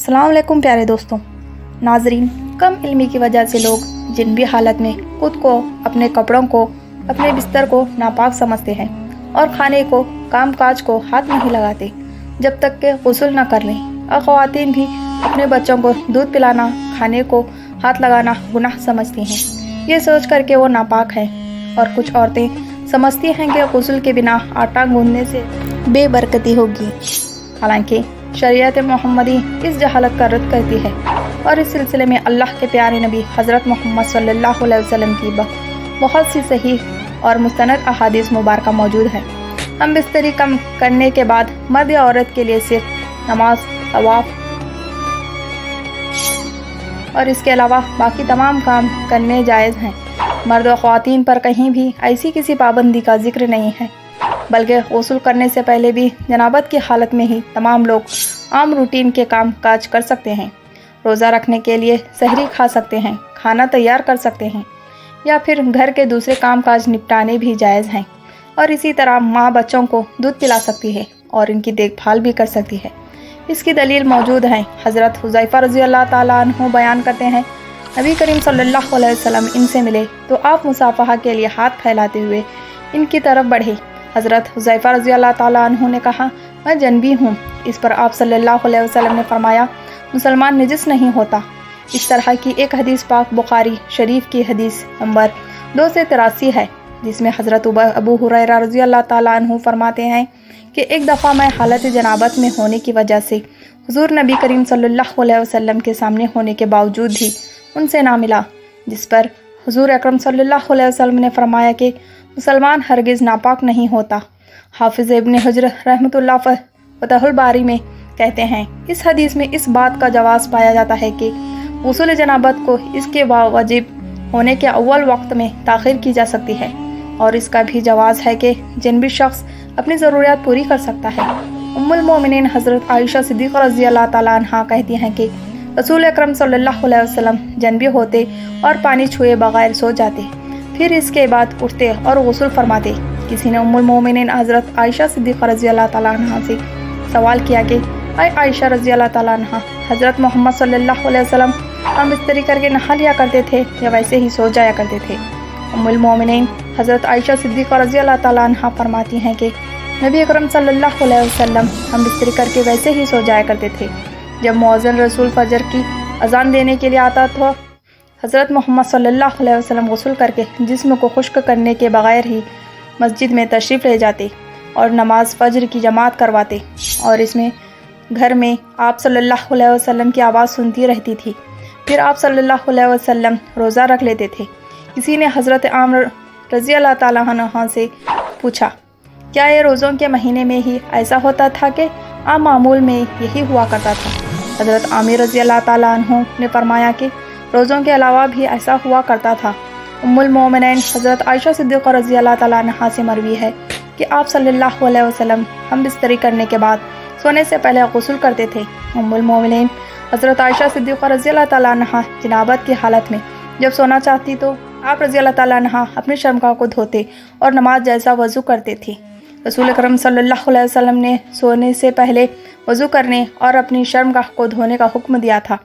अस्सलाम वालेकुम प्यारे दोस्तों। नाजरीन, कम इल्मी की वजह से लोग जिन भी हालत में खुद को, अपने कपड़ों को, अपने बिस्तर को नापाक समझते हैं और खाने को, काम काज को हाथ नहीं लगाते जब तक कि गुस्ल न कर लें। और ख़वातीन भी अपने बच्चों को दूध पिलाना, खाने को हाथ लगाना गुनाह समझती हैं। ये सोच कर के वो नापाक हैं। और कुछ औरतें समझती हैं कि गुस्ल के बिना आटा गूंदने से बेबरकती होगी। हालांकि शरीयत मोहम्मदी इस जहालत का रद्द करती है और इस सिलसिले में अल्लाह के प्यारे नबी हज़रत मोहम्मद सल्लल्लाहु अलैहि वसल्लम की बहुत सी सही और मुस्तनद अहादीस मुबारक मौजूद है। हम बिस्तरी कम करने के बाद मर्द या औरत के लिए सिर्फ नमाज, तवाफ और इसके अलावा बाकी तमाम काम करने जायज़ हैं। मर्द व ख़वातीन पर कहीं भी ऐसी किसी पाबंदी का जिक्र नहीं है, बल्कि गुस्ल करने से पहले भी जनाबत की हालत में ही तमाम लोग आम रूटीन के काम काज कर सकते हैं। रोज़ा रखने के लिए सहरी खा सकते हैं, खाना तैयार कर सकते हैं या फिर घर के दूसरे काम काज निपटाने भी जायज़ हैं। और इसी तरह माँ बच्चों को दूध पिला सकती है और इनकी देखभाल भी कर सकती है। इसकी दलील मौजूद है। हज़रत हुज़ैफ़ा रज़ी अल्लाह ताला अन्हु बयान करते हैं, नबी करीम सल्लल्लाहु अलैहि वसल्लम इनसे मिले तो आप मुसाफ़हा के लिए हाथ फैलाते हुए इनकी तरफ बढ़े। हज़रत हुज़ैफ़ा रज़ी अल्लाह ताला अन्हु ने कहा, मैं जनबी हूँ। इस पर आप सल्लल्लाहु अलैहि वसल्लम ने फरमाया, मुसलमान निजिस नहीं होता। इस तरह की एक हदीस पाक बुखारी शरीफ की हदीस नंबर 283 है, जिसमें हज़रत अबू हुरैरा रज़ी अल्लाह ताला अन्हु फरमाते हैं कि एक दफ़ा मैं हालत जनाबत में होने की वजह से हुज़ूर नबी करीम सल्लल्लाहु अलैहि वसल्लम के सामने होने के बावजूद भी उनसे ना मिला, जिस पर हुज़ूर अकरम सल्लल्लाहु अलैहि वसल्लम ने फरमाया कि मुसलमान हरगिज़ नापाक नहीं होता। हाफिज़ इब्न हजर रहमतुल्लाह फ़तहुल बारी में कहते हैं, इस हदीस में इस बात का जवाज़ पाया जाता है कि गुस्ल जनाबत को इसके वाजिब होने के अव्वल वक्त में ताख़ीर की जा सकती है। और इसका भी जवाज़ है कि जिन भी शख्स अपनी ज़रूरियात पूरी कर सकता है। उम्मुल मोमिनीन हज़रत आयशा सिद्दीक़ा रज़ी अल्लाह ताला अन्हा कहती हैं कि रसूल अकरम सल्लल्लाहु अलैहि वसल्लम जनबी होते और पानी छुए बगैर सो जाते, फिर इसके बाद उठते और गुस्ल फरमाते। किसी ने उम्मुल मोमिनीन हज़रत आयशा सिद्दीक़ा रज़ी अल्लाह ताला अन्हा से सवाल किया कि आयशा रज़ी अल्लाह ताला अन्हा, हज़रत मोहम्मद सल्लल्लाहु अलैहि वसल्लम हम बिस्तरी करके नहा लिया करते थे या वैसे ही सो जाया करते थे? उम्मुल मोमिनीन हज़रत आयशा सिद्दीक़ा रज़ी अल्लाह ताला अन्हा फरमाती हैं कि नबी अकरम सल्लल्लाहु अलैहि वसल्लम हम बिस्तरी करके वैसे ही सो जाया करते थे। जब मुअज़्ज़िन रसूल फजर की अज़ान देने के लिए आता तो हज़रत मोहम्मद सल्लल्लाहु अलैहि वसल्लम गुस्ल करके जिस्म को खुश्क करने के बगैर ही मस्जिद में तशरीफ़ ले जाते और नमाज फ़जर की जमात करवाते। और इसमें घर में आप सल्लल्लाहु अलैहि वसल्लम की आवाज़ सुनती रहती थी। फिर आप सल्लल्लाहु अलैहि वसल्लम रोज़ा रख लेते थे। किसी ने हज़रत आमिर रज़ी अल्लाह ताला अन्हा से पूछा, क्या ये रोज़ों के महीने में ही ऐसा होता था कि आम मामूल में यही हुआ करता था? हज़रत आमिर रज़ी अल्लाह ताला अन्हु ने फरमाया कि रोज़ों के अलावा भी ऐसा हुआ करता था। उम्मुल मोमिनीन हज़रत आयशा सिद्दीक़ा रज़ी अल्लाह ताला अन्हा से मरवी है कि आप सल्लल्लाहु अलैहि वसल्लम हम बिस्तरी करने के बाद सोने से पहले गुस्ल करते थे। उम्मुल मोमिनीन हज़रत आयशा सिद्दीक़ा रज़ी अल्लाह ताला अन्हा जनाबत की हालत में जब सोना चाहती तो आप रज़ी अल्लाह ताला अन्हा अपने शर्मगाह को धोते और नमाज जैसा वज़ू करते थे। रसूल अकरम सल्लल्लाहु अलैहि वसल्लम ने सोने से पहले वज़ू करने और अपनी शर्मगाह को धोने का हुक्म दिया था।